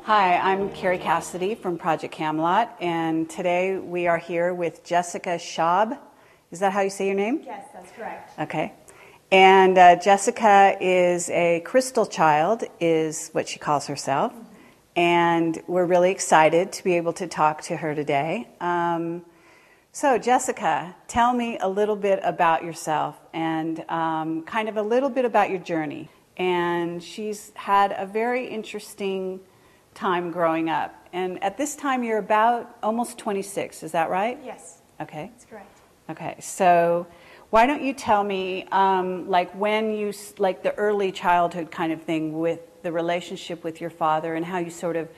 Hi, I'm Carrie Cassidy from Project Camelot, and today we are here with Jessica Schab. Is that how you say your name? Yes, that's correct. Okay. And Jessica is a crystal child, is what she calls herself. Mm-hmm. And we're really excited to be able to talk to her today. So Jessica, tell me a little bit about yourself and kind of a little bit about your journey. And she's had a very interesting time growing up. And at this time you're about almost 26, is that right? Yes. Okay. That's correct. Okay, so why don't you tell me, like the early childhood kind of thing with the relationship with your father and how you sort of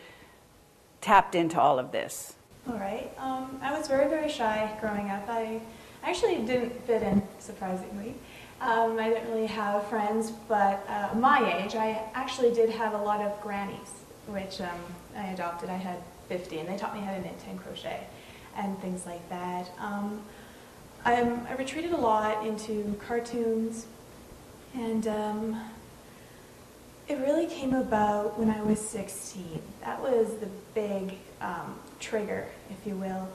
tapped into all of this? All right. I was very, very shy growing up. I actually didn't fit in, surprisingly. I didn't really have friends, but my age, I actually did have a lot of grannies, which I adopted. I had 50, and they taught me how to knit and crochet and things like that. I retreated a lot into cartoons, and it really came about when I was 16. That was the big trigger, if you will.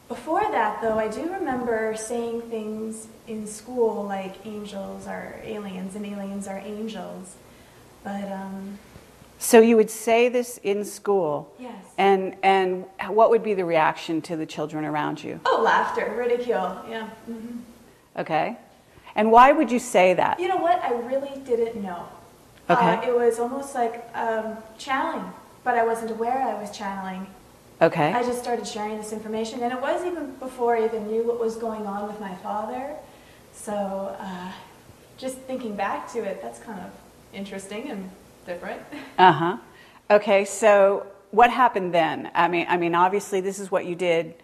Before that, though, I do remember saying things in school like angels are aliens and aliens are angels, but So you would say this in school? Yes. And what would be the reaction to the children around you? Oh, laughter, ridicule, yeah. Mm-hmm. Okay. And why would you say that? You know what? I really didn't know. Okay. It was almost like channeling, but I wasn't aware I was channeling. Okay. I just started sharing this information, and it was even before I even knew what was going on with my father. So just thinking back to it, that's kind of interesting and different. Uh-huh. Okay, so what happened then? I mean, obviously this is what you did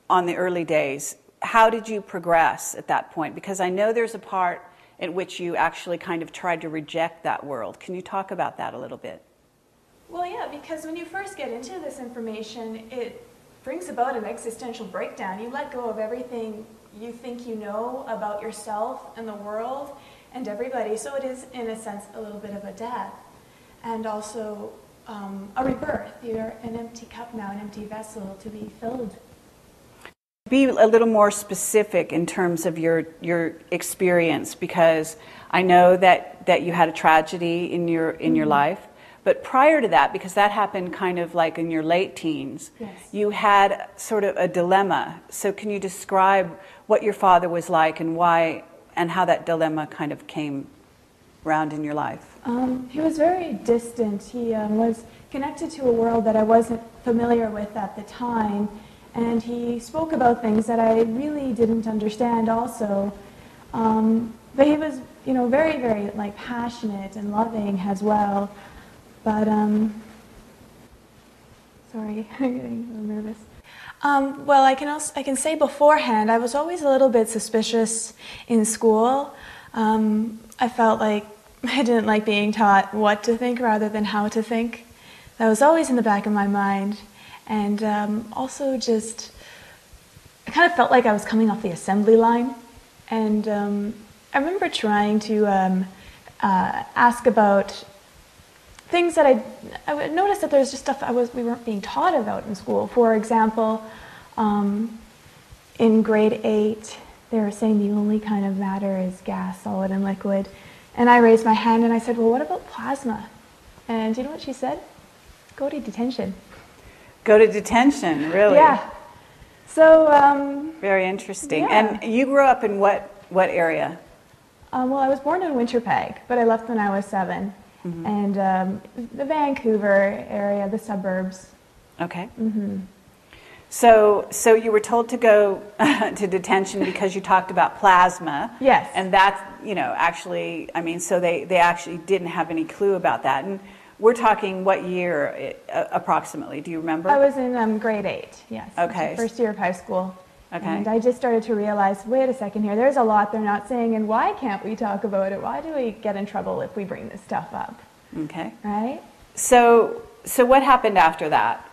on the early days. How did you progress at that point? Because I know there's a part in which you actually kind of tried to reject that world. Can you talk about that a little bit? Well, yeah, because when you first get into this information, it brings about an existential breakdown. You let go of everything you think you know about yourself and the world and everybody. So it is, in a sense, a little bit of a death. And also a rebirth. You're an empty cup now, an empty vessel to be filled. Be a little more specific in terms of your experience, because I know that you had a tragedy in your life, but prior to that, because that happened kind of like in your late teens, yes, you had sort of a dilemma. So can you describe what your father was like and why and how that dilemma kind of came around in your life? He was very distant. He was connected to a world that I wasn't familiar with at the time. And he spoke about things that I really didn't understand also. But he was, very, very passionate and loving as well. But, sorry, I'm getting a little nervous. Well, I can say beforehand, I was always a little bit suspicious in school. I felt like I didn't like being taught what to think rather than how to think. That was always in the back of my mind. And also just, I kind of felt like I was coming off the assembly line. And I remember trying to ask about things that I would notice that there was just stuff we weren't being taught about in school. For example, in grade 8, they were saying the only kind of matter is gas, solid, and liquid. And I raised my hand and I said, well, what about plasma? And do you know what she said? Go to detention. Go to detention, really? Yeah. So, very interesting. Yeah. And you grew up in what area? Well, I was born in Winterpeg, but I left when I was 7. Mm-hmm. And the Vancouver area, the suburbs. Okay. Mm-hmm. So you were told to go to detention because you talked about plasma. Yes. And that's, actually, so they actually didn't have any clue about that. And we're talking what year approximately? Do you remember? I was in grade 8, yes. Okay. First year of high school. Okay. And I just started to realize, wait a second here, there's a lot they're not saying, and why can't we talk about it? Why do we get in trouble if we bring this stuff up? Okay. Right? So what happened after that?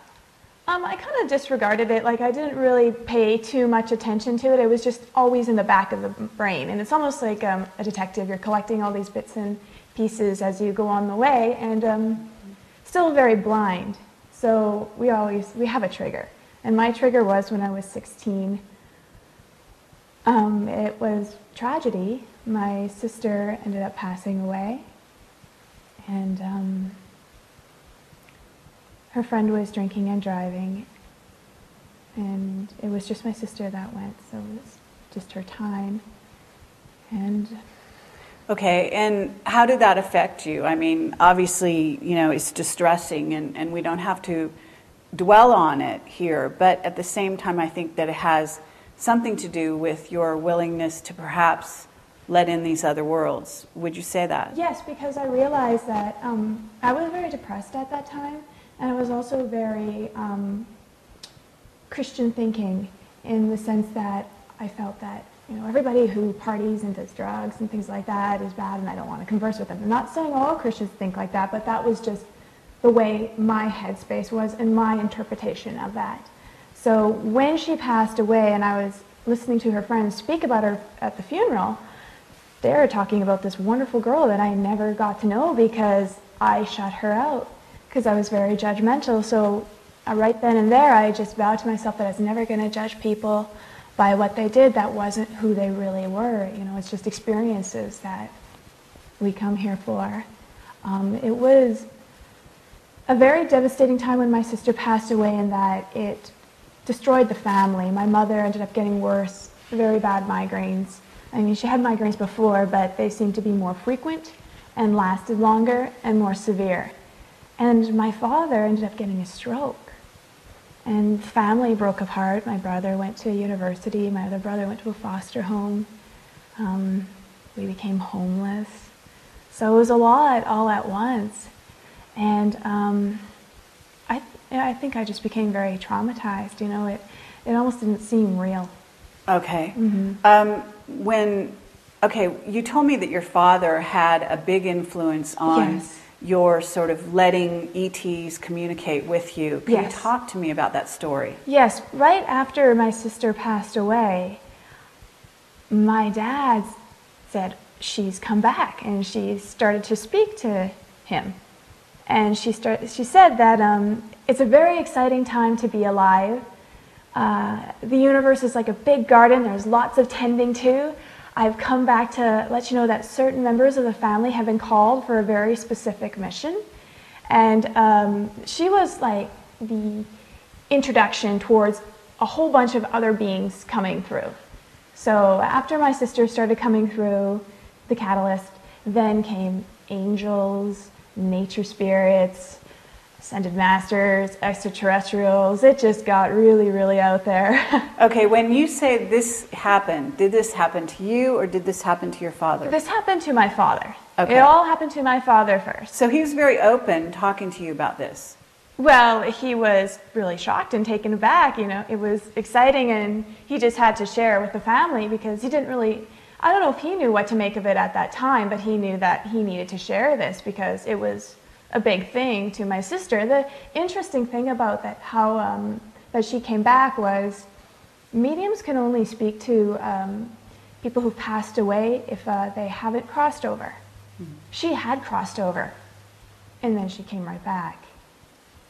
I kind of disregarded it. I didn't really pay too much attention to it. It was just always in the back of the brain. And it's almost like a detective. You're collecting all these bits and pieces as you go on the way. And still very blind. So we have a trigger. And my trigger was when I was 16. It was tragedy. My sister ended up passing away. And her friend was drinking and driving. And it was just my sister that went, so it was just her time. And okay, and how did that affect you? I mean, obviously, it's distressing, and we don't have to dwell on it here, but at the same time, I think that it has something to do with your willingness to perhaps let in these other worlds. Would you say that? Yes, because I realized that I was very depressed at that time, and I was also very Christian thinking, in the sense that I felt that everybody who parties and does drugs and things like that is bad, and I don't want to converse with them. I'm not saying all Christians think like that, but that was just the way my headspace was and my interpretation of that. So when she passed away and I was listening to her friends speak about her at the funeral, they were talking about this wonderful girl that I never got to know because I shut her out because I was very judgmental. So right then and there, I just vowed to myself that I was never going to judge people by what they did. That wasn't who they really were. It's just experiences that we come here for. It was a very devastating time when my sister passed away, in that it destroyed the family. My mother ended up getting worse, very bad migraines. I mean, she had migraines before, but they seemed to be more frequent and lasted longer and more severe. And my father ended up getting a stroke. And family broke apart. My brother went to university. My other brother went to a foster home. We became homeless. So it was a lot all at once. And I think I just became very traumatized. It almost didn't seem real. Okay. Mm-hmm. You told me that your father had a big influence on Yes. your sort of letting ETs communicate with you. Can Yes. you talk to me about that story? Yes, right after my sister passed away, my dad said, she's come back, and she started to speak to him. And she said that it's a very exciting time to be alive. The universe is like a big garden. There's lots of tending to. I've come back to let you know that certain members of the family have been called for a very specific mission. And she was like the introduction towards a whole bunch of other beings coming through. So after my sister started coming through, the catalyst, then came angels, nature spirits, ascended masters, extraterrestrials. It just got really, really out there. Okay, when you say this happened, did this happen to you or did this happen to your father? This happened to my father. Okay. It all happened to my father first. So he was very open talking to you about this. Well, he was really shocked and taken aback. It was exciting, and he just had to share with the family because he didn't really, I don't know if he knew what to make of it at that time, but he knew that he needed to share this because it was a big thing to my sister. The interesting thing about that, how that she came back, was mediums can only speak to people who've passed away if they haven't crossed over. Mm-hmm. She had crossed over, and then she came right back.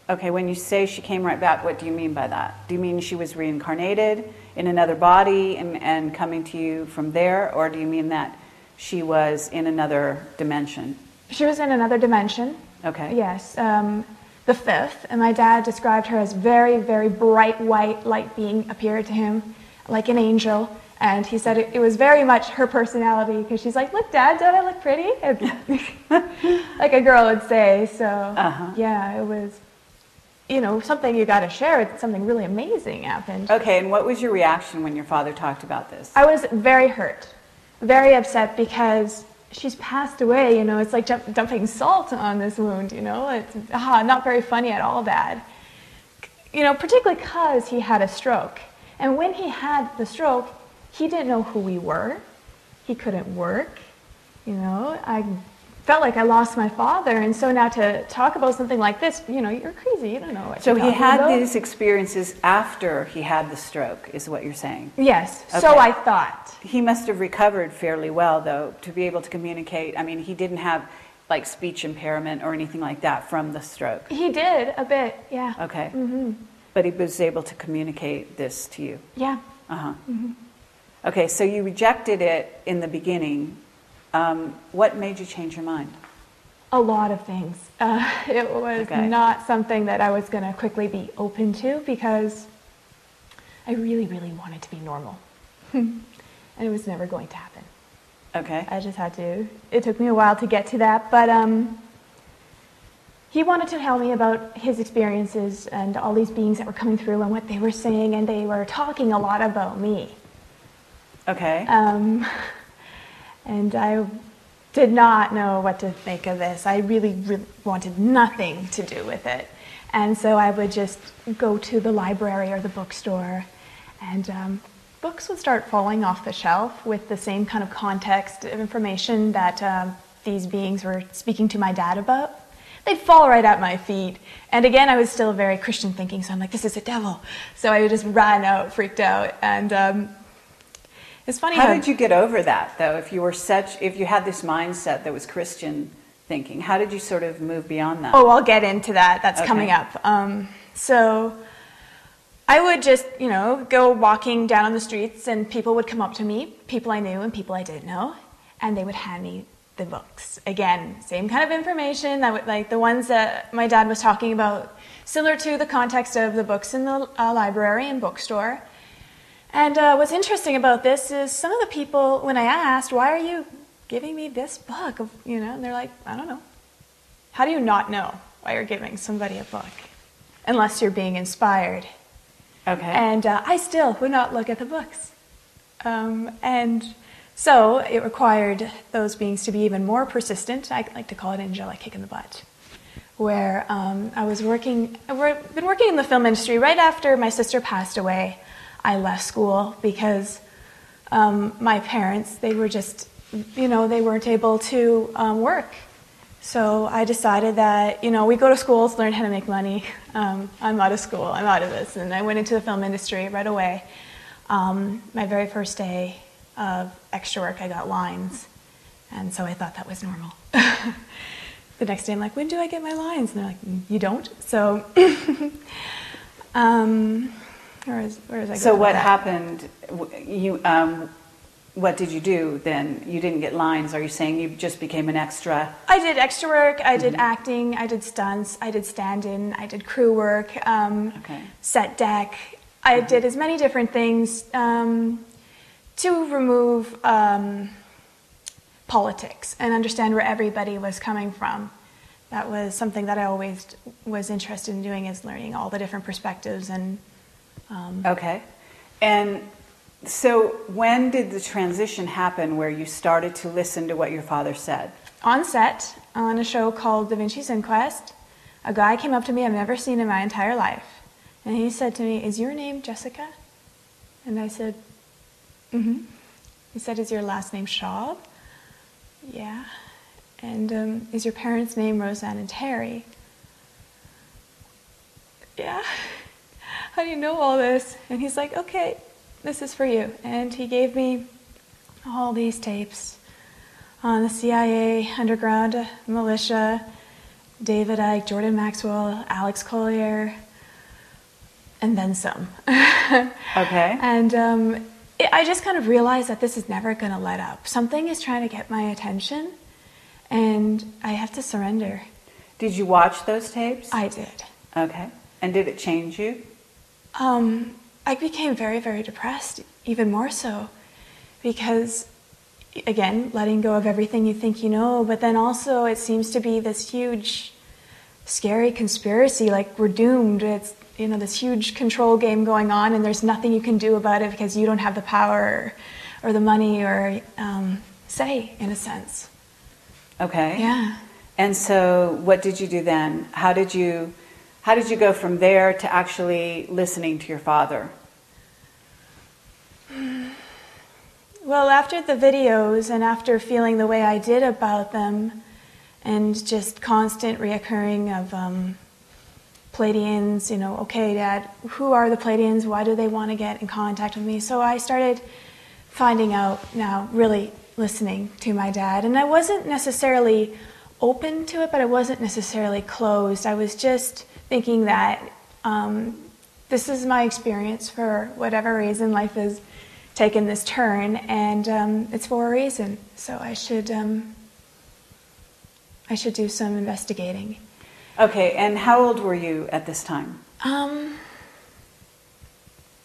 Okay, when you say she came right back, what do you mean by that? Do you mean she was reincarnated in another body and coming to you from there, or do you mean that she was in another dimension? She was in another dimension. Okay. Yes, the fifth, and my dad described her as very, very bright white light being appeared to him, like an angel. And he said it was very much her personality, because she's like, "Look, Dad, don't I look pretty?" Like a girl would say. So yeah, it was, something you got to share. Something really amazing happened. Okay, and what was your reaction when your father talked about this? I was very hurt, very upset, because she's passed away. It's like dumping salt on this wound. It's not very funny at all, Dad. Particularly because he had a stroke, and when he had the stroke, he didn't know who we were. He couldn't work. I felt like I lost my father, and so now to talk about something like this, you're crazy. You don't know what you're talking about. So he had these experiences after he had the stroke, is what you're saying? Yes, okay. So I thought. He must have recovered fairly well, though, to be able to communicate. I mean, he didn't have like speech impairment or anything like that from the stroke? He did, a bit, yeah. Okay. Mm-hmm. But he was able to communicate this to you? Yeah. Uh-huh. Mm-hmm. Okay, so you rejected it in the beginning. What made you change your mind? A lot of things. It was not something that I was going to quickly be open to because I really, really wanted to be normal. And it was never going to happen. Okay. I just had to. It took me a while to get to that, but he wanted to tell me about his experiences and all these beings that were coming through and what they were saying, and they were talking a lot about me. Okay. And I did not know what to make of this. I really, really wanted nothing to do with it. And so I would just go to the library or the bookstore, and books would start falling off the shelf with the same kind of context of information that these beings were speaking to my dad about. They'd fall right at my feet. And again, I was still very Christian thinking, so I'm like, this is a devil. So I would just ran out, freaked out. And it's funny how did you get over that, though? If you had this mindset that was Christian thinking, how did you sort of move beyond that? Oh, I'll get into that. That's coming up. So I would just, go walking down on the streets, and people would come up to me, people I knew and people I didn't know, and they would hand me the books. Again, same kind of information, that would, like the ones that my dad was talking about, similar to the context of the books in the library and bookstore. And what's interesting about this is some of the people, when I asked, why are you giving me this book? And they're like, I don't know. How do you not know why you're giving somebody a book? Unless you're being inspired. Okay. And I still would not look at the books. And so it required those beings to be even more persistent. I like to call it an angelic kick in the butt. Where I've been working in the film industry. Right after my sister passed away, I left school because my parents, they were just, they weren't able to work. So I decided that, we go to schools, learn how to make money. I'm out of school, I'm out of this. And I went into the film industry right away. My very first day of extra work, I got lines. And so I thought that was normal. The next day I'm like, when do I get my lines? And they're like, you don't? So, where was I going? So what happened? What did you do then? You didn't get lines. Are you saying you just became an extra? I did extra work. I did acting. I did stunts. I did stand-in. I did crew work. Set deck. I did as many different things to remove politics and understand where everybody was coming from. That was something that I always was interested in doing, is learning all the different perspectives and. Okay. And so when did the transition happen where you started to listen to what your father said? On set, on a show called Da Vinci's Inquest, a guy came up to me I've never seen in my entire life. And he said to me, is your name Jessica? And I said, mm-hmm. He said, is your last name Schab? Yeah. And is your parents' name Roseanne and Terry? Yeah. How do you know all this? And he's like, okay, this is for you. And he gave me all these tapes on the CIA, underground militia, David Icke, Jordan Maxwell, Alex Collier, and then some. Okay. And I just kind of realized that this is never going to let up. Something is trying to get my attention, and I have to surrender. Did you watch those tapes? I did. Okay. And did it change you? I became very, very depressed, even more so, because, again, letting go of everything you think you know, but then also it seems to be this huge, scary conspiracy, like we're doomed. It's, this huge control game going on, and there's nothing you can do about it because you don't have the power or the money or say, in a sense. Okay. Yeah. And so what did you do then? How did you go from there to actually listening to your father? Well, after the videos and after feeling the way I did about them and just constant reoccurring of Pleiadians, okay, Dad, who are the Pleiadians? Why do they want to get in contact with me? So I started finding out now, really listening to my dad. And I wasn't necessarily open to it, but I wasn't necessarily closed. I was just thinking that this is my experience for whatever reason. Life has taken this turn, and it's for a reason. So I should do some investigating. Okay, and how old were you at this time?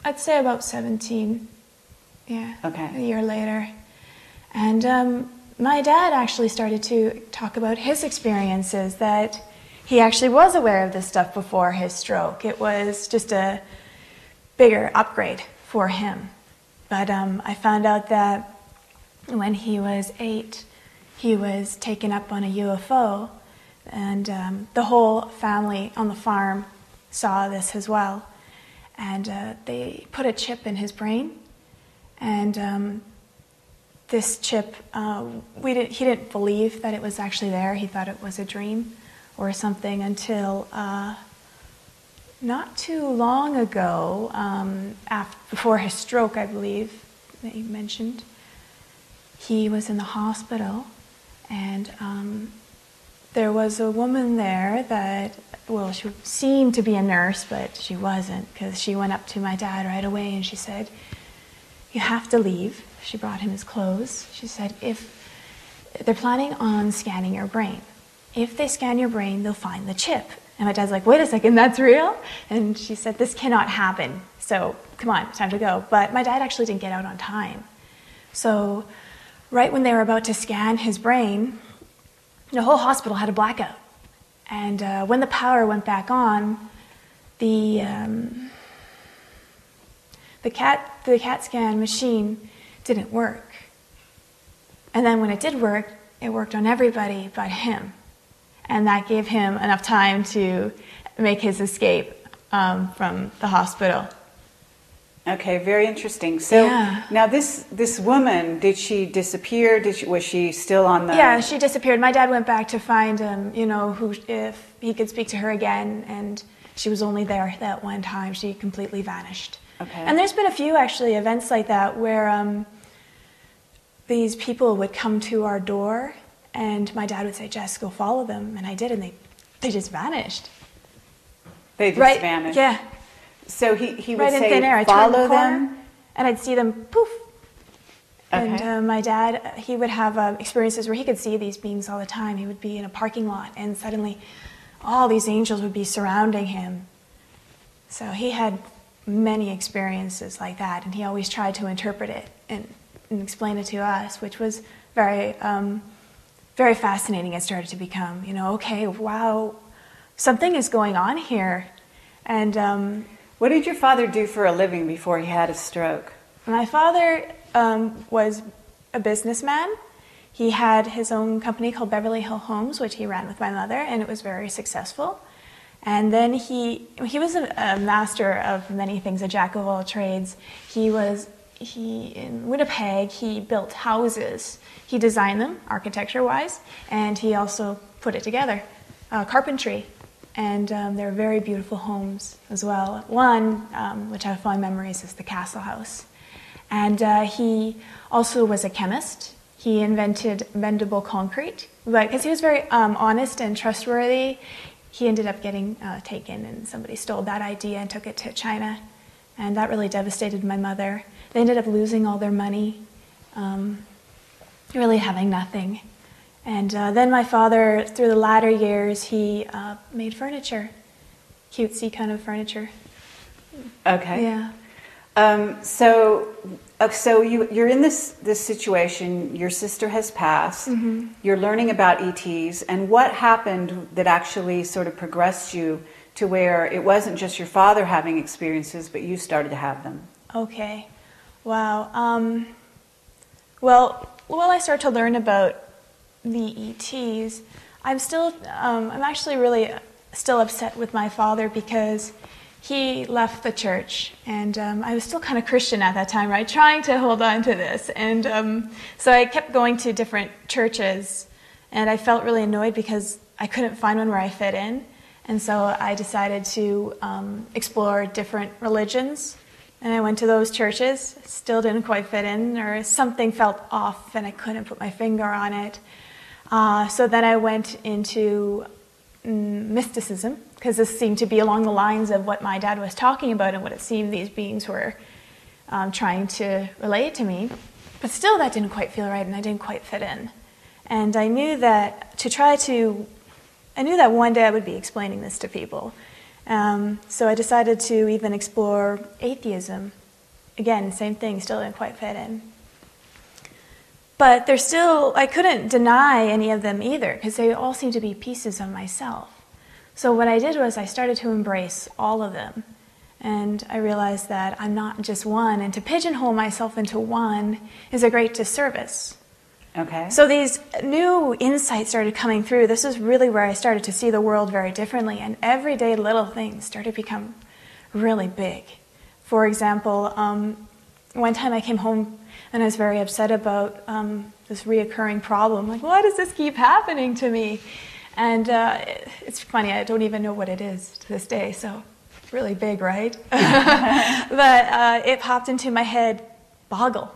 I'd say about 17. Yeah. Okay. A year later. And my dad actually started to talk about his experiences, that he actually was aware of this stuff before his stroke. It was just a bigger upgrade for him. But I found out that when he was 8, he was taken up on a UFO, and the whole family on the farm saw this as well. And they put a chip in his brain, and this chip, he didn't believe that it was actually there. He thought it was a dream or something until not too long ago, before his stroke, I believe, that you mentioned. He was in the hospital, and there was a woman there that, well, she seemed to be a nurse, but she wasn't, because she went up to my dad right away and she said, "You have to leave." She brought him his clothes. She said, "If they're planning on scanning your brain, if they scan your brain, they'll find the chip." And my dad's like, "Wait a second, that's real?" And she said, "This cannot happen. So come on, it's time to go." But my dad actually didn't get out on time. So right when they were about to scan his brain, the whole hospital had a blackout. And when the power went back on, the CAT scan machine didn't work. And then when it did work, it worked on everybody but him. And that gave him enough time to make his escape from the hospital. Okay, very interesting. So Yeah. now this woman, did she disappear? Was she still on the... Yeah, she disappeared. My dad went back to find if he could speak to her again, and she was only there that one time. She completely vanished. Okay. And there's been a few actually events like that where these people would come to our door, and my dad would say, "Jess, go follow them," and I did, and they just vanished. They just vanished? Yeah. So he would Right in say, thin air. I'd follow turn the corner, them? and I'd see them poof. Okay. And my dad, he would have experiences where he could see these beings all the time. He would be in a parking lot, and suddenly all these angels would be surrounding him. So he had many experiences like that, and he always tried to interpret it and explain it to us, which was very, very fascinating. It started to become, okay, wow, something is going on here. And what did your father do for a living before he had a stroke? my father was a businessman. He had his own company called Beverly Hill Homes, which he ran with my mother, and it was very successful. And then he was a master of many things, a jack of all trades. In Winnipeg, he built houses. He designed them, architecture-wise, and he also put it together, carpentry. And they're very beautiful homes as well. One, which I have fond memories, is the Castle House. And he also was a chemist. He invented bendable concrete, but because he was very honest and trustworthy, he ended up getting taken, and somebody stole that idea and took it to China. And that really devastated my mother. They ended up losing all their money, really having nothing. And then my father, through the latter years, he made furniture, cutesy kind of furniture. Okay. Yeah. So you're in this situation. Your sister has passed. Mm-hmm. You're learning about ETs, and what happened that actually sort of progressed you to where it wasn't just your father having experiences, but you started to have them? Okay. Wow. Well, I started to learn about the ETs, I'm actually really still upset with my father because he left the church, and I was still kind of Christian at that time, right? Trying to hold on to this. And so I kept going to different churches, and I felt really annoyed because I couldn't find one where I fit in. And so I decided to explore different religions. And I went to those churches, still didn't quite fit in, or something felt off and I couldn't put my finger on it. So then I went into mysticism, because this seemed to be along the lines of what my dad was talking about and what it seemed these beings were trying to relate to me. But still that didn't quite feel right, and I didn't quite fit in. And I knew that I knew that one day I would be explaining this to people. So I decided to even explore atheism. Again, same thing, still didn't quite fit in. But I couldn't deny any of them either, because they all seemed to be pieces of myself. So what I did was I started to embrace all of them. And I realized that I'm not just one, and to pigeonhole myself into one is a great disservice. Okay. So these new insights started coming through. This is really where I started to see the world very differently, and everyday little things started to become really big. For example, one time I came home and I was very upset about this reoccurring problem. Like, why does this keep happening to me? And it's funny, I don't even know what it is to this day, so really big, right? But it popped into my head, Boggle.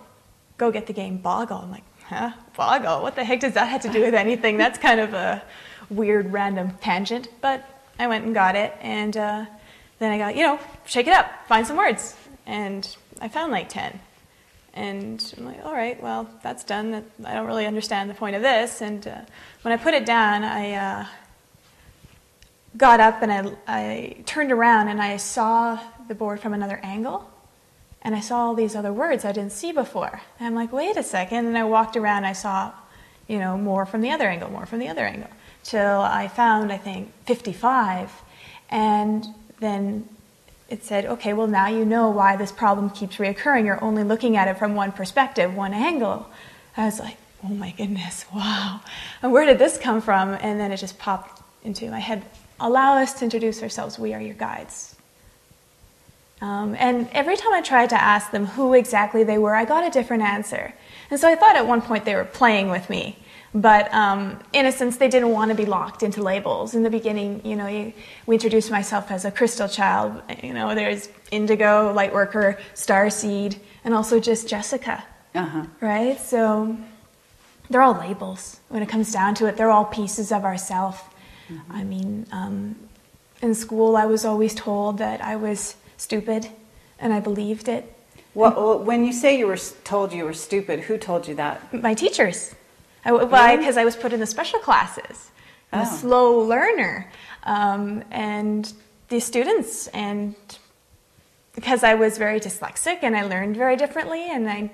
Go get the game Boggle. I'm like, huh? Boggle? What the heck does that have to do with anything? That's kind of a weird, random tangent. But I went and got it, and then I got, shake it up, find some words. And I found like 10. And I'm like, all right, well, that's done. I don't really understand the point of this. And when I put it down, I got up and I turned around and I saw the board from another angle. And I saw all these other words I didn't see before. And I'm like, wait a second. And I walked around and I saw, more from the other angle, more from the other angle. Till I found, I think, 55. And then it said, okay, well, now you know why this problem keeps reoccurring. You're only looking at it from one perspective, one angle. I was like, oh my goodness, wow. And where did this come from? And then it just popped into my head. Allow us to introduce ourselves. We are your guides. And every time I tried to ask them who exactly they were, I got a different answer. And so I thought at one point they were playing with me. But in a sense, they didn't want to be locked into labels. In the beginning, we introduced myself as a crystal child. There's indigo, light worker, starseed, and also just Jessica. Uh-huh. Right? So they're all labels. When it comes down to it, they're all pieces of ourself. Mm-hmm. I mean, in school, I was always told that I was stupid, and I believed it. Well, when you say you were told you were stupid, who told you that? My teachers. Because I was put in the special classes. I'm a slow learner. And the students, and because I was very dyslexic and I learned very differently, and I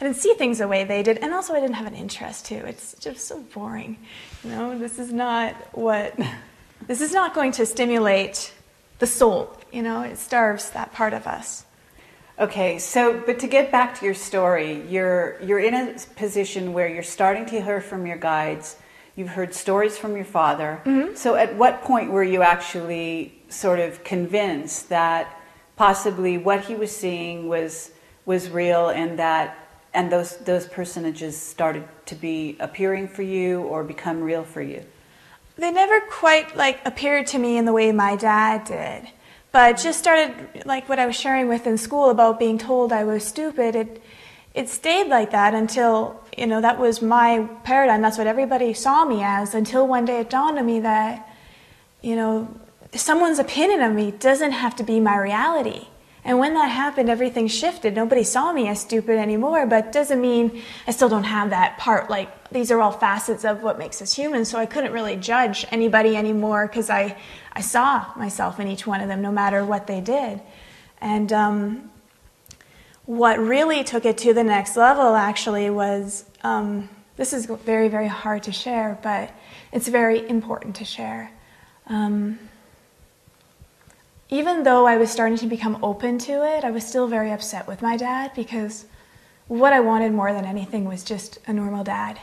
didn't see things the way they did, and also I didn't have an interest too. It's just so boring. This is not going to stimulate the soul. It starves that part of us. Okay, but to get back to your story, you're in a position where you're starting to hear from your guides. You've heard stories from your father. Mm-hmm. So at what point were you actually sort of convinced that possibly what he was seeing was real, and those personages started to be appearing for you or become real for you? They never quite appeared to me in the way my dad did. But just started, like what I was sharing with in school about being told I was stupid, it stayed like that until, that was my paradigm. That's what everybody saw me as, until one day it dawned on me that, someone's opinion of me doesn't have to be my reality. And when that happened, everything shifted. Nobody saw me as stupid anymore, but doesn't mean I still don't have that part. These are all facets of what makes us human, so I couldn't really judge anybody anymore because I saw myself in each one of them, no matter what they did. And what really took it to the next level, actually, was, this is very, very hard to share, but it's very important to share. Even though I was starting to become open to it, I was still very upset with my dad, because what I wanted more than anything was just a normal dad,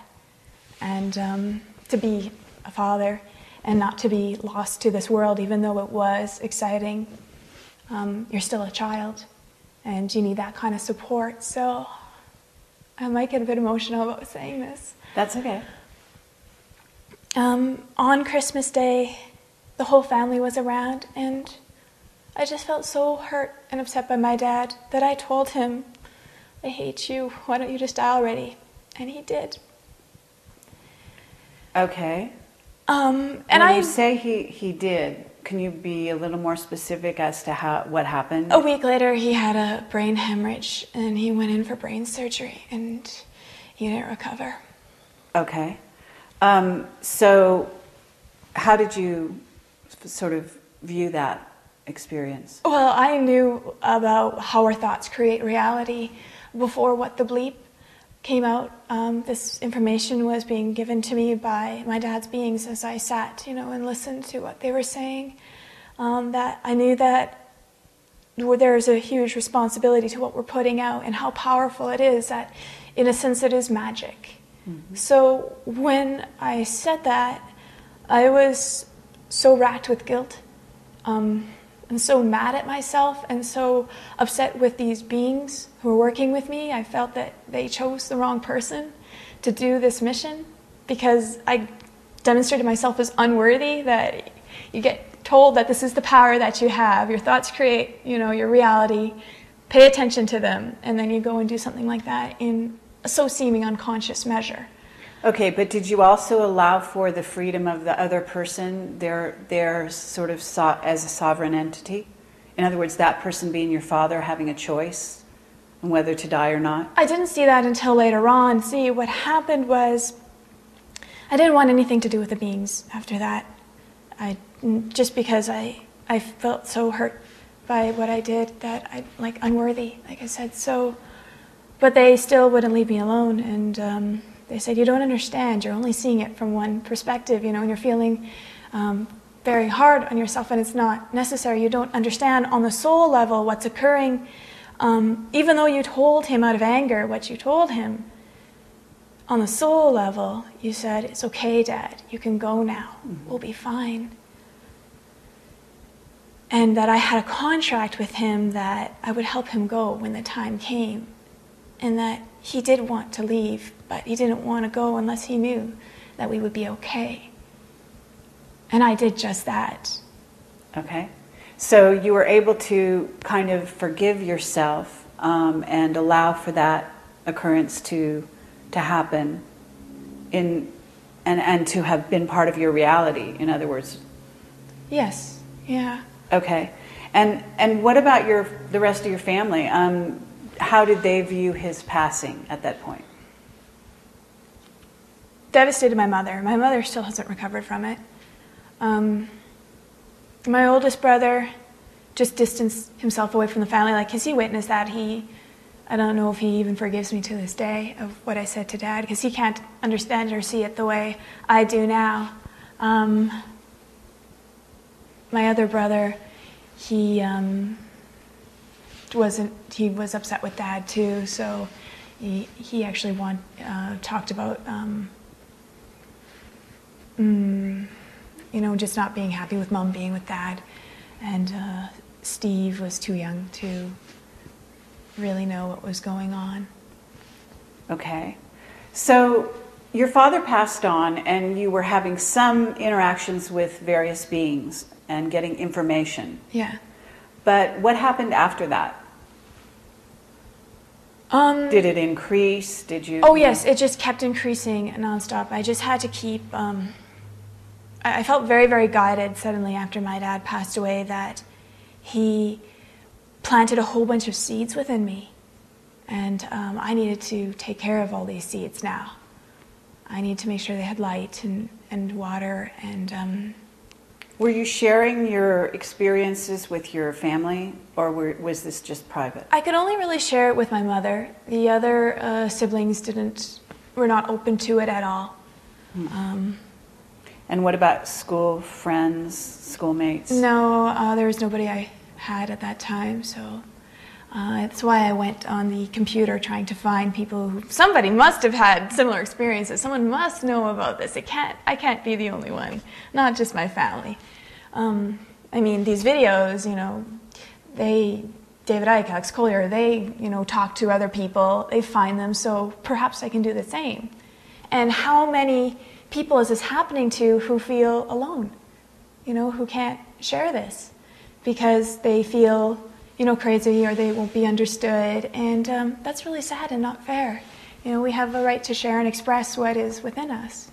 and to be a father and not to be lost to this world, even though it was exciting. You're still a child, and you need that kind of support. So I might get a bit emotional about saying this. That's okay. On Christmas Day, the whole family was around, and I just felt so hurt and upset by my dad that I told him, I hate you, why don't you just die already? And he did. Okay. And when you say he did, can you be a little more specific as to what happened? A week later, he had a brain hemorrhage, and he went in for brain surgery, and he didn't recover. Okay. So how did you sort of view that experience? Well, I knew about how our thoughts create reality before What the Bleep came out. This information was being given to me by my dad's beings as I sat, and listened to what they were saying. That I knew that there's a huge responsibility to what we're putting out and how powerful it is, that in a sense it is magic. Mm-hmm. So when I said that, I was so racked with guilt, and so mad at myself, and so upset with these beings who were working with me. I felt that they chose the wrong person to do this mission, because I demonstrated myself as unworthy, that you get told that this is the power that you have. Your thoughts create, your reality. Pay attention to them, and then you go and do something like that in a so seeming unconscious measure. Okay, but did you also allow for the freedom of the other person, their sort of as a sovereign entity? In other words, that person being your father, having a choice on whether to die or not? I didn't see that until later on. See, what happened was I didn't want anything to do with the beings after that. Just because I felt so hurt by what I did, that I unworthy, like I said. So, but they still wouldn't leave me alone, and they said, you don't understand, you're only seeing it from one perspective, and you're feeling very hard on yourself, and it's not necessary. You don't understand on the soul level what's occurring. Even though you told him out of anger what you told him, on the soul level, you said, it's okay, Dad, you can go now, we'll be fine. And that I had a contract with him that I would help him go when the time came, and that he did want to leave, but he didn't want to go unless he knew that we would be okay. And I did just that. Okay. So you were able to kind of forgive yourself and allow for that occurrence to happen and to have been part of your reality, in other words. Yes. Yeah. Okay. And what about the rest of your family? How did they view his passing at that point? Devastated my mother. My mother still hasn't recovered from it. My oldest brother just distanced himself away from the family. Because he witnessed that. I don't know if he even forgives me to this day of what I said to Dad, because he can't understand or see it the way I do now. My other brother, he was upset with Dad too, so he actually talked about just not being happy with Mom being with Dad, and Steve was too young to really know what was going on. Okay, so your father passed on, and you were having some interactions with various beings and getting information. Yeah. But what happened after that? Did it increase? Did you? Oh yes, it just kept increasing nonstop. I just had to keep. I felt very, very guided suddenly after my dad passed away, that he planted a whole bunch of seeds within me, and I needed to take care of all these seeds now. I need to make sure they had light and water and. Were you sharing your experiences with your family, or was this just private? I could only really share it with my mother. The other siblings were not open to it at all. And what about school friends, schoolmates? No, there was nobody I had at that time, so that's why I went on the computer trying to find people who, somebody must have had similar experiences. Someone must know about this. I can't be the only one, not just my family. These videos, David Icke, Alex Collier, they, talk to other people, they find them, so perhaps I can do the same. And how many people is this happening to who feel alone, who can't share this because they feel, crazy, or they won't be understood, and that's really sad and not fair. We have a right to share and express what is within us.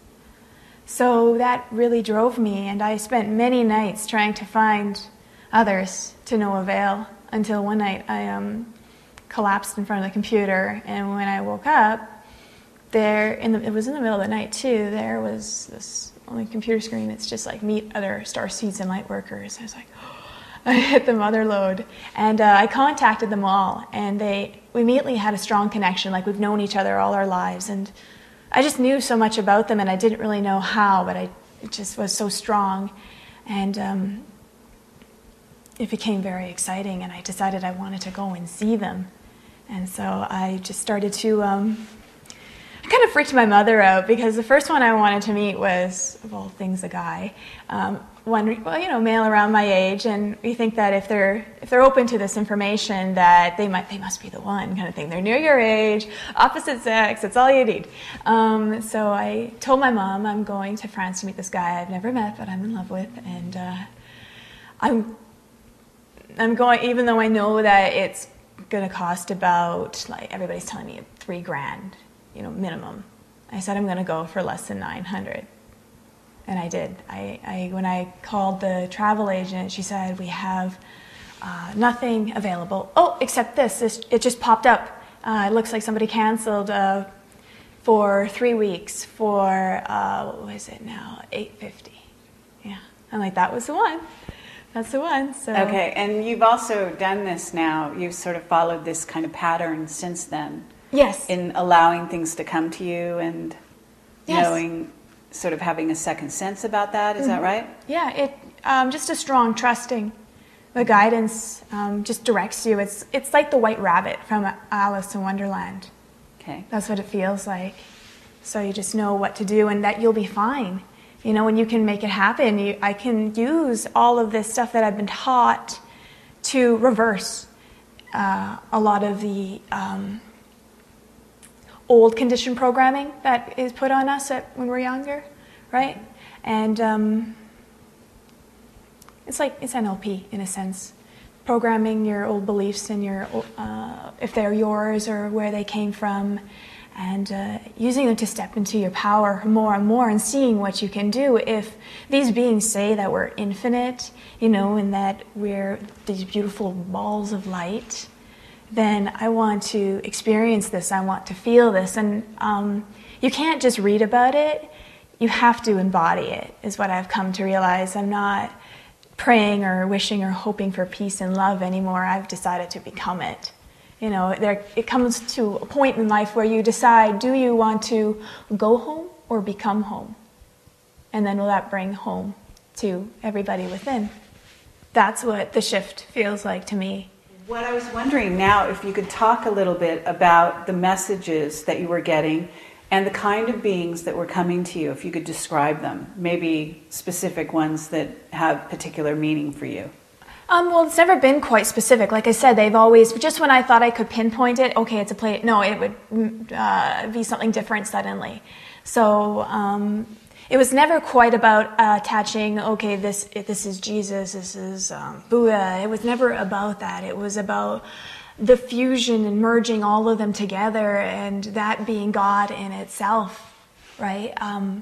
So that really drove me, and I spent many nights trying to find others to no avail, until one night I collapsed in front of the computer, and when I woke up, it was in the middle of the night too, there was this on the computer screen, it's just like meet other star seeds and light workers. I was like, I hit the mother lode, and I contacted them all, and we immediately had a strong connection, like we've known each other all our lives, and I just knew so much about them, and I didn't really know how, but it just was so strong, and it became very exciting, and I decided I wanted to go and see them, and so I just started to, I kind of freaked my mother out, because the first one I wanted to meet was, of all things, a guy, male around my age, and we think that if they're open to this information, that they must be the one, kind of thing. They're near your age, opposite sex, that's all you need. So I told my mom I'm going to France to meet this guy I've never met, but I'm in love with, and I'm going, even though I know that it's going to cost about, like everybody's telling me, $3,000, minimum. I said I'm going to go for less than $900. And I did. When I called the travel agent, she said, we have nothing available. Oh, except this. It just popped up. It looks like somebody canceled for 3 weeks for, what was it now, $850. Yeah. I'm like, that was the one. That's the one. So. Okay, and you've also done this now. You've sort of followed this kind of pattern since then. Yes. In allowing things to come to you and knowing... sort of having a second sense about that, is that right? Yeah, just a strong trusting. The guidance just directs you. It's like the white rabbit from Alice in Wonderland. Okay. That's what it feels like. So you just know what to do and that you'll be fine. And you can make it happen. I can use all of this stuff that I've been taught to reverse a lot of the old conditioned programming that is put on us when we're younger, right? And it's NLP in a sense, programming your old beliefs and if they're yours or where they came from, and using them to step into your power more and more, and seeing what you can do. If these beings say that we're infinite, and that we're these beautiful balls of light, then I want to experience this, I want to feel this. And you can't just read about it, you have to embody it, is what I've come to realize. I'm not praying or wishing or hoping for peace and love anymore. I've decided to become it. It comes to a point in life where you decide, do you want to go home or become home? And then will that bring home to everybody within? That's what the shift feels like to me. What I was wondering now, if you could talk a little bit about the messages that you were getting and the kind of beings that were coming to you, if you could describe them, maybe specific ones that have particular meaning for you. Well, it's never been quite specific. Like I said, they've always, just when I thought I could pinpoint it, okay, it's a play. No, it would be something different suddenly. So it was never quite about attaching, okay, this is Jesus, this is Buddha. It was never about that. It was about the fusion and merging all of them together, and that being God in itself, right?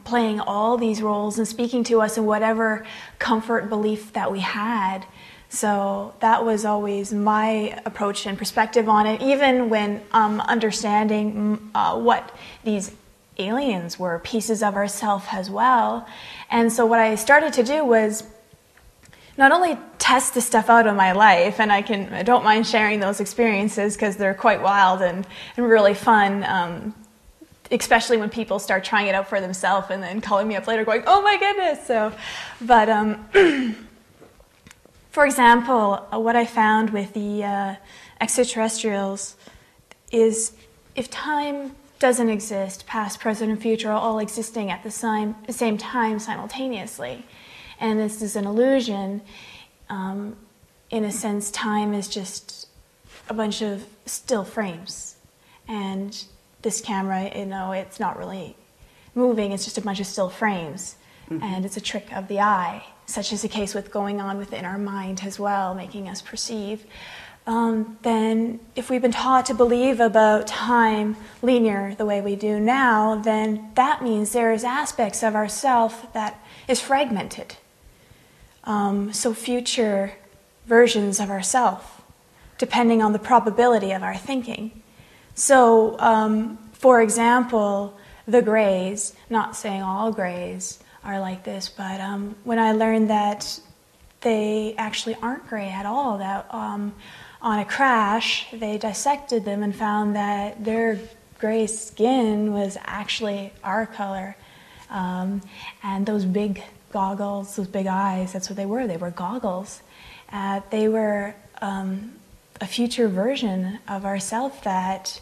Playing all these roles and speaking to us in whatever comfort belief that we had. So that was always my approach and perspective on it, even when understanding what these aliens were, pieces of ourself as well. And so what I started to do was not only test this stuff out in my life, and I don't mind sharing those experiences because they're quite wild and really fun, especially when people start trying it out for themselves and then calling me up later going, oh my goodness. So, but for example, what I found with the extraterrestrials is if time doesn't exist, past, present, and future are all existing at the same time simultaneously, and this is an illusion, in a sense, time is just a bunch of still frames, and this camera, it's not really moving, it's just a bunch of still frames, and it's a trick of the eye. such is the case with going on within our mind as well, making us perceive, then if we've been taught to believe about time linear the way we do now, then that means there's aspects of ourself that is fragmented. So future versions of ourself, depending on the probability of our thinking. So, for example, the Greys, not saying all Greys are like this, but when I learned that they actually aren't gray at all, that on a crash they dissected them and found that their gray skin was actually our color, and those big goggles, those big eyes, that's what they were goggles. They were a future version of ourself that,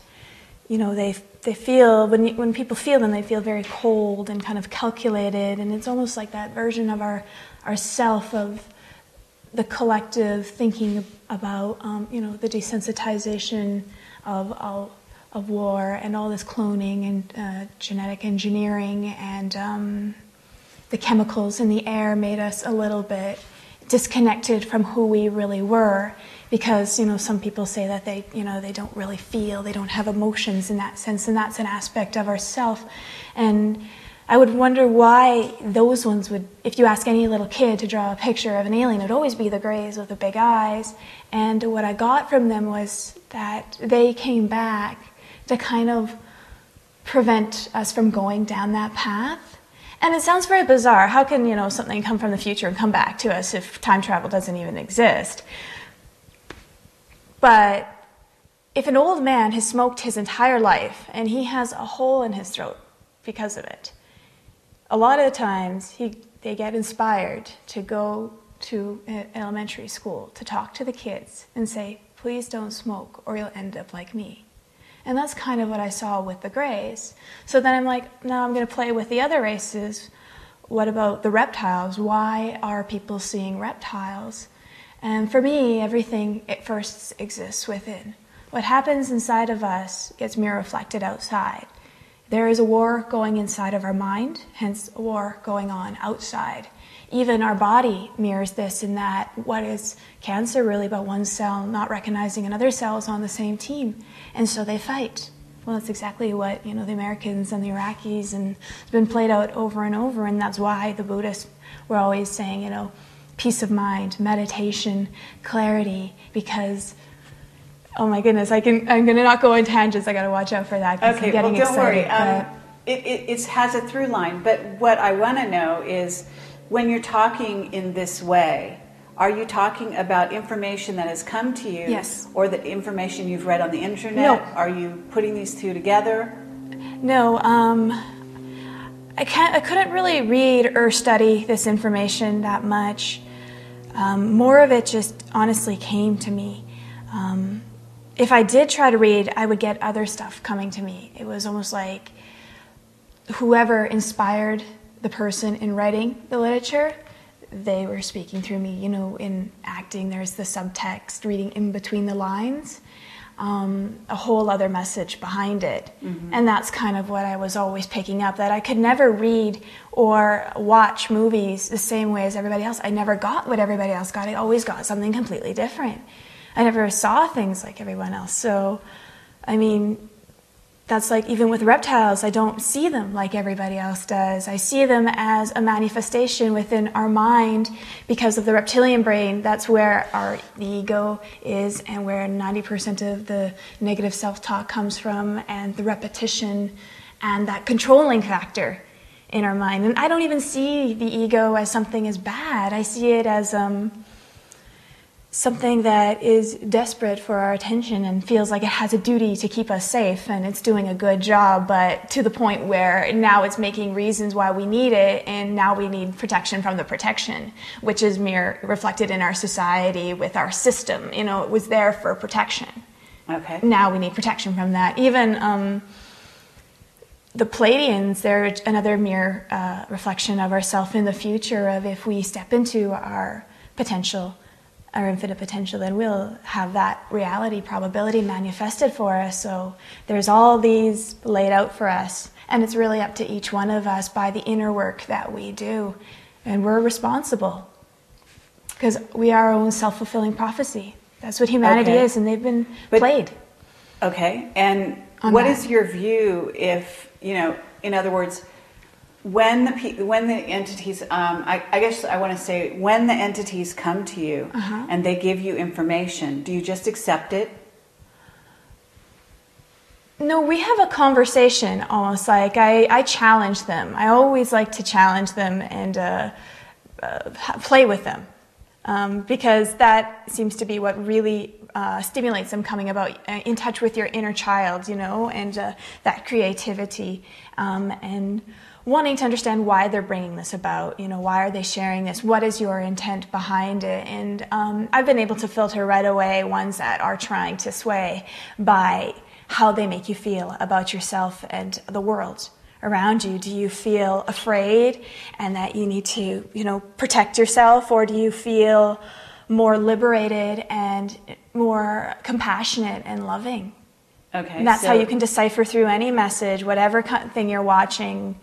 you know, they feel, when people feel them, they feel very cold and kind of calculated, and it's almost like that version of our self, of the collective thinking about, you know, the desensitization of war and all this cloning and genetic engineering, and the chemicals in the air made us a little bit disconnected from who we really were. Because, you know, some people say that they don't really feel, they don't have emotions in that sense, and that's an aspect of ourself. And I would wonder why those ones would, if you ask any little kid to draw a picture of an alien, it would always be the Greys with the big eyes. And what I got from them was that they came back to kind of prevent us from going down that path. And it sounds very bizarre. How can, you know, something come from the future and come back to us if time travel doesn't even exist? But if an old man has smoked his entire life and he has a hole in his throat because of it, a lot of the times they get inspired to go to an elementary school to talk to the kids and say, please don't smoke or you'll end up like me. And that's kind of what I saw with the Greys. So then I'm like, now I'm going to play with the other races. What about the reptiles? Why are people seeing reptiles? And for me, everything at first exists within. What happens inside of us gets mirror reflected outside. There is a war going inside of our mind, hence a war going on outside. Even our body mirrors this, in that what is cancer really but one cell not recognizing another cell is on the same team, and so they fight. Well, that's exactly what, you know, the Americans and the Iraqis, and it's been played out over and over, and that's why the Buddhists were always saying, you know, peace of mind, meditation, clarity, because, oh my goodness, I'm going to not go on tangents. I got to watch out for that. Okay, I'm getting well, don't worry. excited, It has a through line, but what I want to know is, when you're talking in this way, are you talking about information that has come to you? Yes. Or the information you've read on the internet? No. Are you putting these two together? No, I couldn't really read or study this information that much. More of it just honestly came to me. If I did try to read, I would get other stuff coming to me. It was almost like whoever inspired the person in writing the literature, they were speaking through me. You know, in acting, there's the subtext, reading in between the lines, a whole other message behind it. Mm-hmm. And that's kind of what I was always picking up, that I could never read or watch movies the same way as everybody else. I never got what everybody else got. I always got something completely different. I never saw things like everyone else. So, I mean, that's like, even with reptiles, I don't see them like everybody else does. I see them as a manifestation within our mind because of the reptilian brain. That's where the ego is, and where 90% of the negative self-talk comes from, and the repetition and that controlling factor in our mind. And I don't even see the ego as something as bad. I see it as something that is desperate for our attention and feels like it has a duty to keep us safe, and it's doing a good job, but to the point where now it's making reasons why we need it, and now we need protection from the protection, which is reflected in our society with our system. You know, it was there for protection. Okay. Now we need protection from that. Even the Pleiadians, they're another mere reflection of ourself in the future, of if we step into our potential, our infinite potential, then we'll have that reality probability manifested for us. So there's all these laid out for us, and it's really up to each one of us by the inner work that we do. And we're responsible. because we are our own self-fulfilling prophecy. That's what humanity is, and they've been played. Okay, and what is your view if, in other words, when the entities, I guess I want to say, when the entities come to you and they give you information, do you just accept it? No, we have a conversation almost like I challenge them. I always like to challenge them and play with them because that seems to be what really stimulates them coming about in touch with your inner child, and that creativity and wanting to understand why they're bringing this about, why are they sharing this, what is your intent behind it, and I've been able to filter right away ones that are trying to sway by how they make you feel about yourself and the world around you. Do you feel afraid and that you need to, protect yourself, or do you feel more liberated and more compassionate and loving? Okay. And that's how you can decipher through any message, whatever thing you're watching.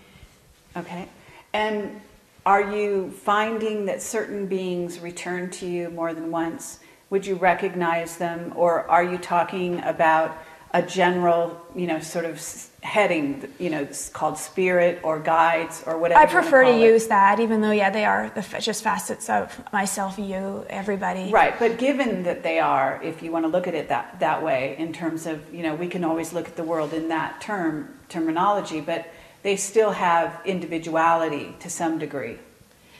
Okay. And are you finding that certain beings return to you more than once? Would you recognize them, or are you talking about a general, sort of heading, called spirit or guides or whatever? I prefer to use that, even though, they are just facets of myself, you, everybody. Right, but given that they are, if you want to look at it that way, in terms of, we can always look at the world in that terminology, but they still have individuality to some degree.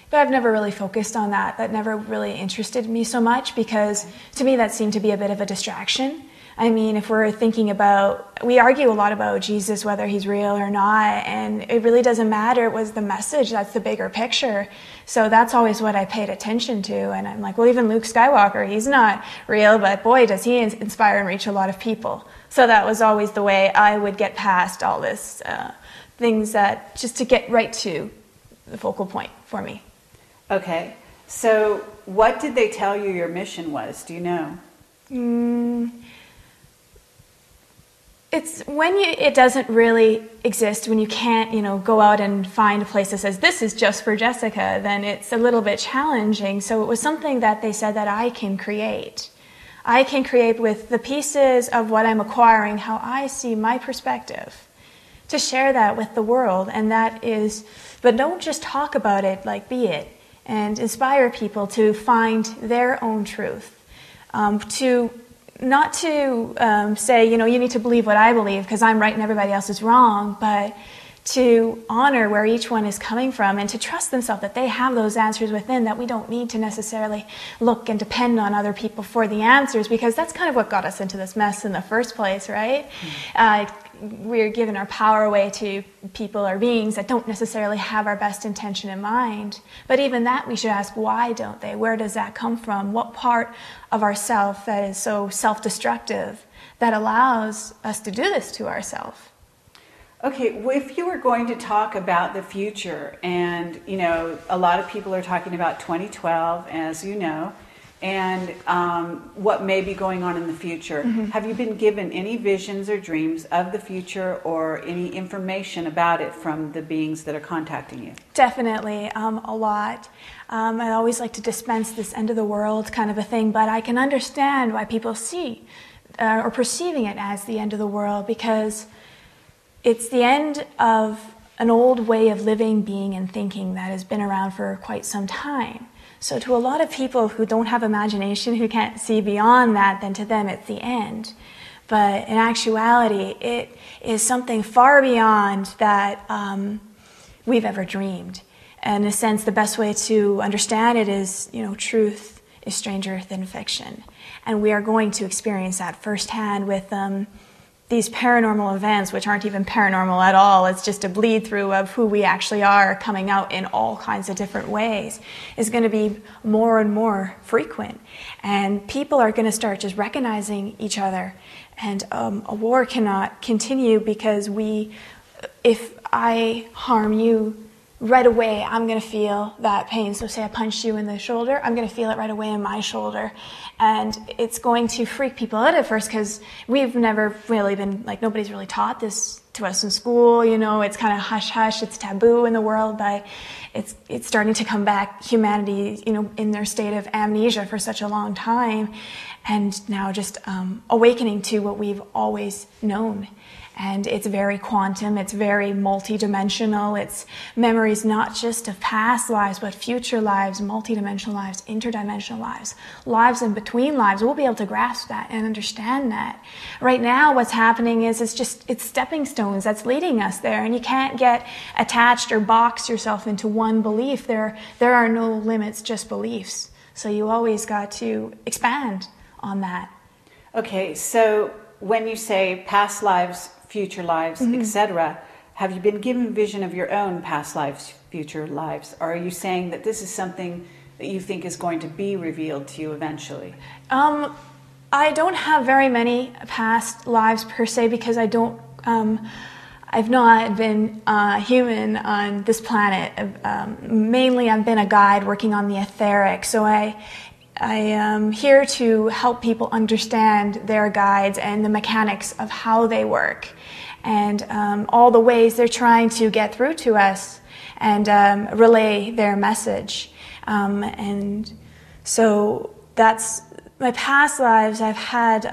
But I've never really focused on that. That never really interested me so much because to me that seemed to be a bit of a distraction. I mean, if we're thinking about, we argue a lot about Jesus, whether he's real or not, and it really doesn't matter. It was the message, that's the bigger picture. So that's always what I paid attention to. And I'm like, well, even Luke Skywalker, he's not real, but boy, does he inspire and reach a lot of people. So that was always the way I would get past all this things that, just to get right to the focal point for me. Okay. So what did they tell you your mission was? Do you know? It's when it doesn't really exist, when you can't, go out and find a place that says, this is just for Jessica, then it's a little bit challenging. So it was something that they said that I can create. I can create with the pieces of what I'm acquiring, how I see my perspective, to share that with the world. And that is, but don't just talk about it, like be it, and inspire people to find their own truth, not to say, you need to believe what I believe because I'm right and everybody else is wrong, but to honor where each one is coming from and to trust themselves that they have those answers within, that we don't need to necessarily look and depend on other people for the answers, because that's kind of what got us into this mess in the first place, right? We're giving our power away to people or beings that don't necessarily have our best intention in mind. But even that, we should ask, why don't they? Where does that come from? What part of ourself that is so self-destructive that allows us to do this to ourselves? Okay, well, if you were going to talk about the future, and, a lot of people are talking about 2012, as you know, and what may be going on in the future. Have you been given any visions or dreams of the future or any information about it from the beings that are contacting you? Definitely, a lot. I always like to dispense this end of the world kind of a thing, but I can understand why people see or perceiving it as the end of the world, because it's the end of an old way of living, being, and thinking that has been around for quite some time. So to a lot of people who don't have imagination, who can't see beyond that, then to them it's the end. But in actuality, it is something far beyond that we've ever dreamed. And in a sense, the best way to understand it is, truth is stranger than fiction. And we are going to experience that firsthand with these paranormal events, which aren't even paranormal at all. It's just a bleed through of who we actually are coming out in all kinds of different ways, is going to be more and more frequent. And people are going to start just recognizing each other. And a war cannot continue because if I harm you, right away I'm going to feel that pain. So say I punched you in the shoulder, I'm going to feel it right away in my shoulder. And it's going to freak people out at first because we've never really been, nobody's really taught this to us in school, it's kind of hush-hush, it's taboo in the world, but it's starting to come back. Humanity, in their state of amnesia for such a long time, and now just awakening to what we've always known. And it's very quantum, it's very multi-dimensional, it's memories not just of past lives, but future lives, multi-dimensional lives, interdimensional lives, lives in between lives. We'll be able to grasp that and understand that. Right now what's happening is it's stepping stones that's leading us there, and you can't get attached or box yourself into one belief. There are no limits, just beliefs. So you always got to expand on that. Okay, so when you say past lives, future lives, etc., have you been given vision of your own past lives, future lives? Or are you saying that this is something that you think is going to be revealed to you eventually? I don't have very many past lives per se, because I've not been human on this planet. Mainly I've been a guide working on the etheric, so I am here to help people understand their guides and the mechanics of how they work, and all the ways they're trying to get through to us and relay their message. And so that's my past lives. I've had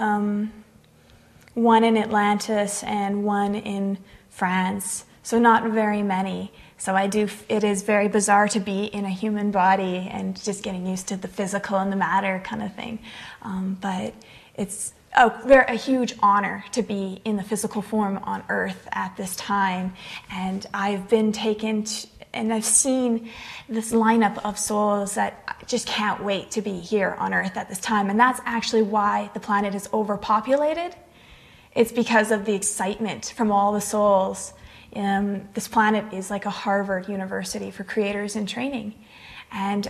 one in Atlantis and one in France, so not very many. So it is very bizarre to be in a human body and just getting used to the physical and the matter kind of thing. But it's a huge honor to be in the physical form on Earth at this time. And I've been taken and I've seen this lineup of souls that I just can't wait to be here on Earth at this time. And that's actually why the planet is overpopulated. It's because of the excitement from all the souls. This planet is like a Harvard University for creators in training. And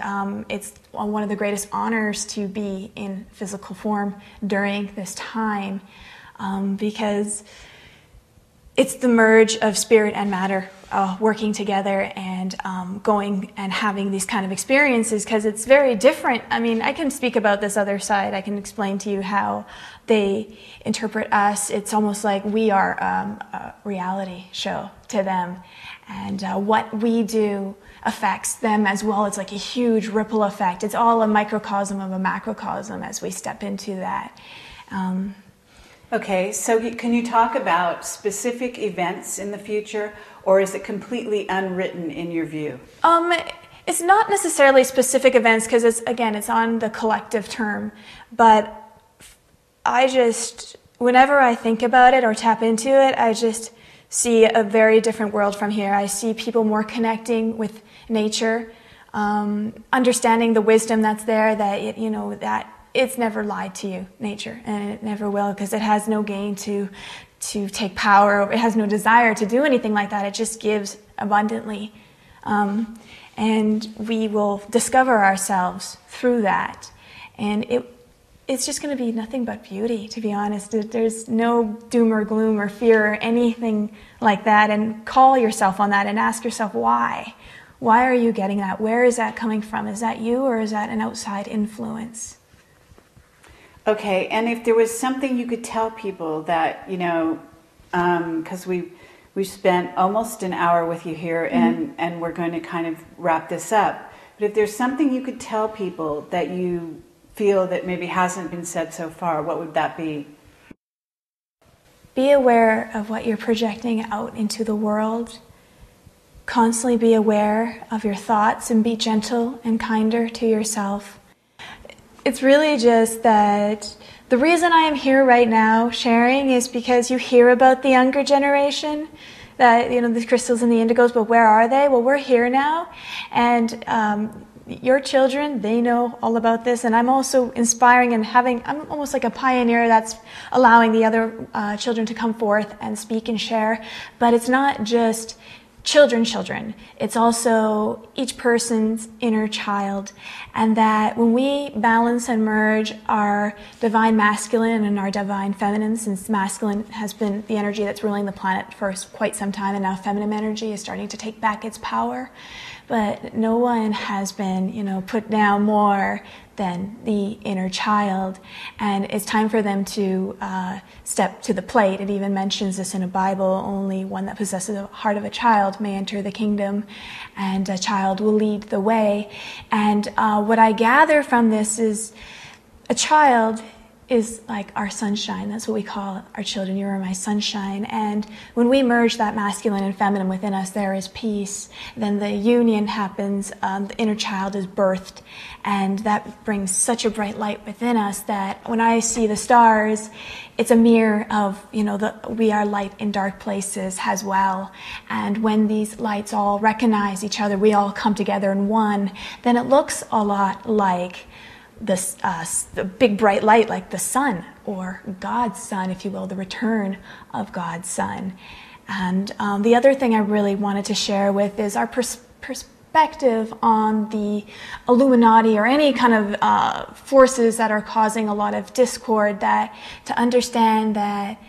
it's one of the greatest honors to be in physical form during this time, because it's the merge of spirit and matter working together and going and having these kind of experiences, because it's very different. I mean, I can speak about this other side. I can explain to you how they interpret us. It's almost like we are a reality show to them, and what we do affects them as well. It's like a huge ripple effect. It's all a microcosm of a macrocosm as we step into that. Okay, so can you talk about specific events in the future, or is it completely unwritten in your view? It's not necessarily specific events, because it's on the collective term, but whenever I think about it or tap into it, I just see a very different world from here. I see people more connecting with nature, understanding the wisdom that's there, that it's never lied to you, nature, and it never will, because it has no gain to take power. It has no desire to do anything like that. It just gives abundantly. And we will discover ourselves through that. And it's just going to be nothing but beauty, to be honest. There's no doom or gloom or fear or anything like that. And call yourself on that and ask yourself why. Why are you getting that? Where is that coming from? Is that you, or is that an outside influence? Okay, and if there was something you could tell people that, because we've spent almost an hour with you here, and we're going to kind of wrap this up. But if there's something you could tell people that you feel that maybe hasn't been said so far, what would that be? Be aware of what you're projecting out into the world. Constantly be aware of your thoughts and be gentle and kinder to yourself. It's really just that the reason I am here right now sharing is because you hear about the younger generation, that, the crystals and the indigos, but where are they? Well, we're here now, and your children, they know all about this, and I'm also inspiring and I'm almost like a pioneer that's allowing the other children to come forth and speak and share. But it's not just children. It's also each person's inner child. And that when we balance and merge our divine masculine and our divine feminine, since masculine has been the energy that's ruling the planet for quite some time, and now feminine energy is starting to take back its power. But no one has been, put down more than the inner child, and it's time for them to step to the plate. It even mentions this in a Bible: only one that possesses the heart of a child may enter the kingdom, and a child will lead the way. And what I gather from this is a child is like our sunshine. That's what we call our children. You are my sunshine. And when we merge that masculine and feminine within us, there is peace. Then the union happens, the inner child is birthed, and that brings such a bright light within us that when I see the stars, it's a mirror of, we are light in dark places as well. And when these lights all recognize each other, we all come together in one, then it looks a lot like the big bright light, like the sun, or God's sun, if you will, the return of God's sun. And the other thing I really wanted to share with is our perspective on the Illuminati or any kind of forces that are causing a lot of discord, that to understand that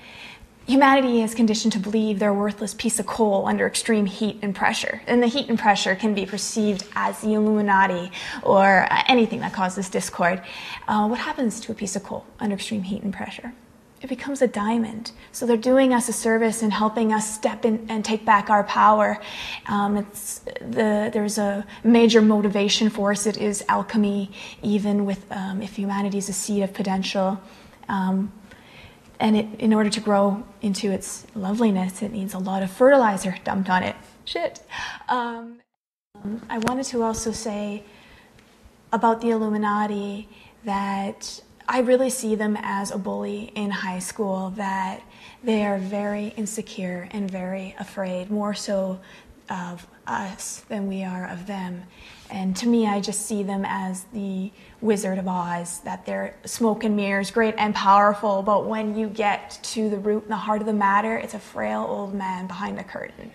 humanity is conditioned to believe they're a worthless piece of coal under extreme heat and pressure. And the heat and pressure can be perceived as the Illuminati or anything that causes discord. What happens to a piece of coal under extreme heat and pressure? It becomes a diamond. So they're doing us a service and helping us step in and take back our power. There's a major motivation force. It is alchemy, even with if humanity is a seed of potential. And in order to grow into its loveliness, it needs a lot of fertilizer dumped on it. Shit. I wanted to also say about the Illuminati that I really see them as a bully in high school, that they are very insecure and very afraid, more so of us than we are of them. And to me, I just see them as the Wizard of Oz, that they're smoke and mirrors, great and powerful, but when you get to the root and the heart of the matter, it's a frail old man behind a curtain.